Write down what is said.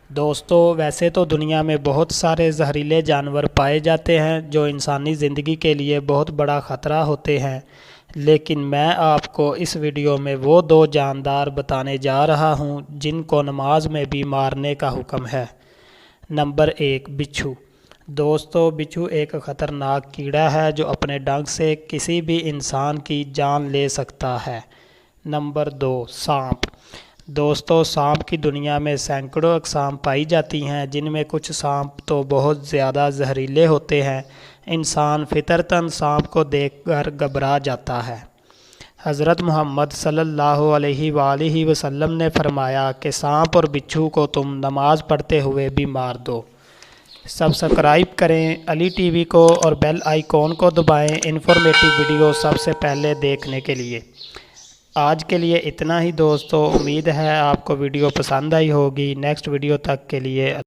دوستو ویسے تو دنیا میں بہت سارے زہریلے جانور پائے جاتے ہیں جو انسانی زندگی کے لیے بہت بڑا خطرہ ہوتے ہیں، لیکن میں آپ کو اس ویڈیو میں وہ دو جاندار بتانے جا رہا ہوں جن کو نماز میں بھی مارنے کا حکم ہے۔ نمبر 1، بچھو۔ دوستو بچھو ایک خطرناک کیڑا ہے جو اپنے ڈنگ سے کسی بھی انسان کی جان لے سکتا ہے۔ نمبر 2، سانپ۔ دوستو سانپ کی دنیا میں سینکڑوں اقسام پائی جاتی ہیں، جن میں کچھ سانپ تو بہت زیادہ زہریلے ہوتے ہیں۔ انسان فطرتاً سانپ کو دیکھ کر گھبرا جاتا ہے۔ حضرت محمد صلی اللہ علیہ وآلہ وسلم نے فرمایا کہ سانپ اور بچھو کو تم نماز پڑھتے ہوئے بھی مار دو۔ سبسکرائب کریں علی ٹی وی کو اور بیل آئیکن کو دبائیں انفارمیٹیو ویڈیو سب سے پہلے دیکھنے کے لیے۔ آج کے لیے اتنا ہی دوستو، امید ہے آپ کو ویڈیو پسند آئی ہوگی۔ نیکسٹ ویڈیو تک کے لیے